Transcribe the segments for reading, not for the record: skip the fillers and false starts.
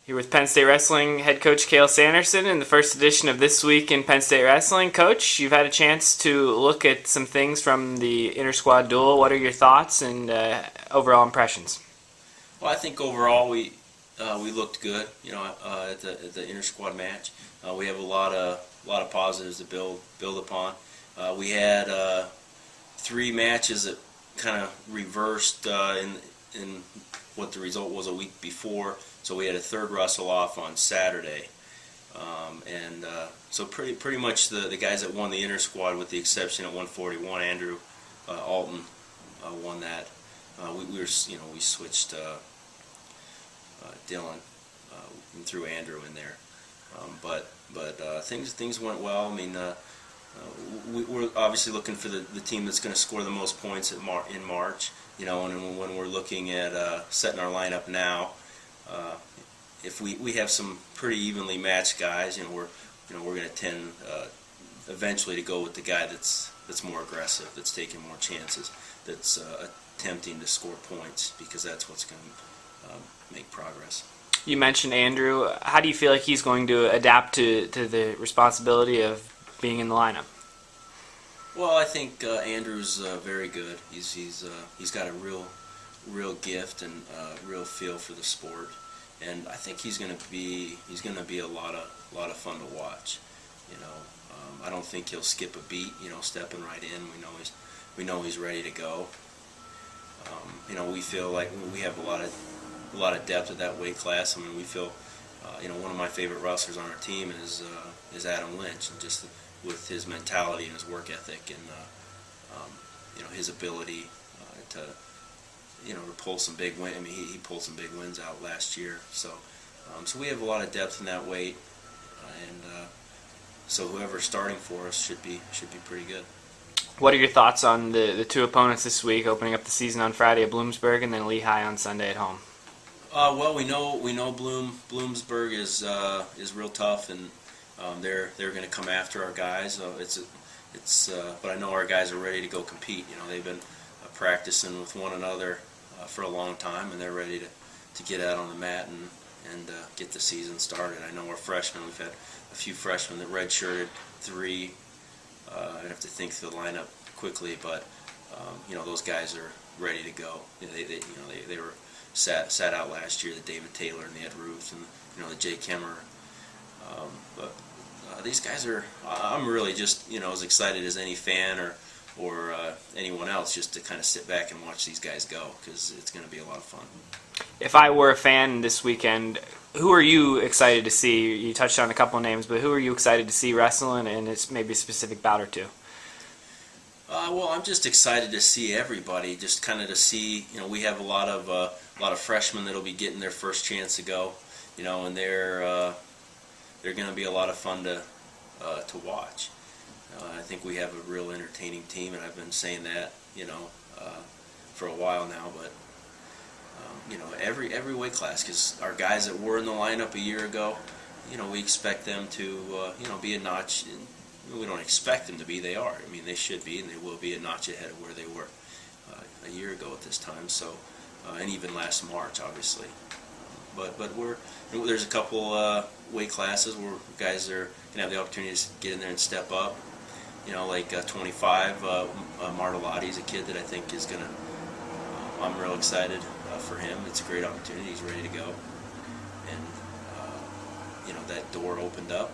Here with Penn State Wrestling head coach Cael Sanderson in the first edition of This Week in Penn State Wrestling. Coach, you've had a chance to look at some things from the inter-squad duel. What are your thoughts and overall impressions? Well, I think overall we looked good. At the inter-squad match, we have a lot of positives to build upon. We had 3 matches that kind of reversed in what the result was a week before. So we had a third wrestle off on Saturday, so pretty much the guys that won the inter squad, with the exception at 141, Andrew Alton won that. We switched Dylan and threw Andrew in there, but things went well. I mean, we're obviously looking for the team that's going to score the most points in March. And when we're looking at setting our lineup now, if we have some pretty evenly matched guys, we're going to tend eventually to go with the guy that's more aggressive, that's taking more chances, that's attempting to score points, because that's what's going to make progress. You mentioned Andrew. How do you feel like he's going to adapt to the responsibility of being in the lineup? Well, I think Andrew's very good. He's got a real gift and real feel for the sport, and I think he's going to be a lot of fun to watch. I don't think he'll skip a beat. Stepping right in, we know he's ready to go. We feel like we have a lot of depth at that weight class. I mean, we feel one of my favorite wrestlers on our team is Adam Lynch, and just with his mentality and his work ethic, and his ability to pull some big wins. I mean, he pulled some big wins out last year. So we have a lot of depth in that weight, and so whoever's starting for us should be pretty good. What are your thoughts on the 2 opponents this week, opening up the season on Friday at Bloomsburg and then Lehigh on Sunday at home? Well, we know Bloomsburg is real tough, and they're going to come after our guys. But I know our guys are ready to go compete. They've been practicing with one another for a long time, and they're ready to get out on the mat and get the season started. I know our freshmen, we've had a few freshmen that redshirted, 3. I'd have to think through the lineup quickly, but those guys are ready to go. They were sat out last year, the David Taylor and the Ed Ruth and the Jay Kemmer. But these guys are, I'm really just as excited as any fan or anyone else, just to kind of sit back and watch these guys go, because it's going to be a lot of fun. If I were a fan this weekend, who are you excited to see? You touched on a couple of names, but who are you excited to see wrestling, and it's maybe a specific bout or two? Well, I'm just excited to see everybody. Just kind of to see, we have a lot of freshmen that'll be getting their first chance to go, and they're going to be a lot of fun to watch. I think we have a real entertaining team, and I've been saying that, for a while now. But every weight class, because our guys that were in the lineup a year ago, we expect them to be a notch. We don't expect them to be. They are. I mean, they should be, and they will be a notch ahead of where they were a year ago at this time. So, and even last March, obviously. But there's a couple weight classes where guys are gonna have the opportunity to get in there and step up. Like 25, Martellotti is a kid that I think is gonna. I'm real excited for him. It's a great opportunity. He's ready to go, and that door opened up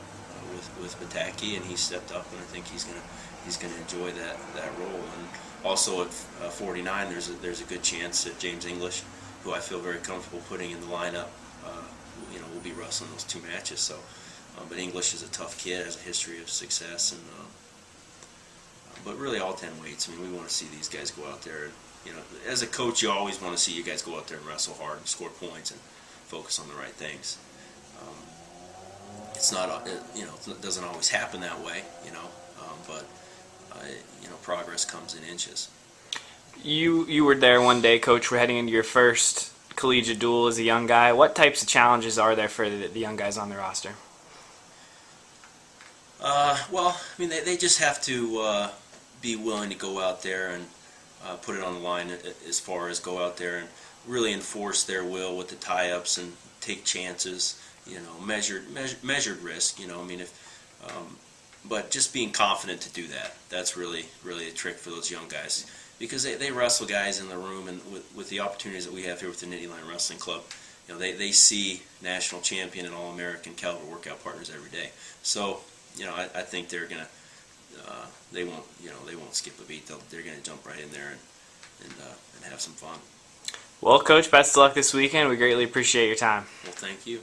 with Bataki, and he stepped up, and I think he's gonna enjoy that role. And also at 49, there's a good chance that James English, who I feel very comfortable putting in the lineup, will be wrestling those 2 matches. So, but English is a tough kid, has a history of success, and but really all 10 weights. I mean, we want to see these guys go out there. As a coach, you always want to see you guys go out there and wrestle hard and score points and focus on the right things. It's not, it doesn't always happen that way, but progress comes in inches. You were there one day, Coach. We're heading into your first collegiate duel as a young guy. What types of challenges are there for the young guys on the roster? Well, I mean, they just have to be willing to go out there and put it on the line as far as go out there and really enforce their will with the tie-ups and take chances. Measured risk. I mean, but just being confident to do that. That's really a trick for those young guys, because they wrestle guys in the room, and with the opportunities that we have here with the Nittany Lion Wrestling Club, they see national champion and all-American caliber workout partners every day. So, I think they're gonna they won't skip a beat. They're gonna jump right in there and have some fun. Well, Coach, best of luck this weekend. We greatly appreciate your time. Well, thank you.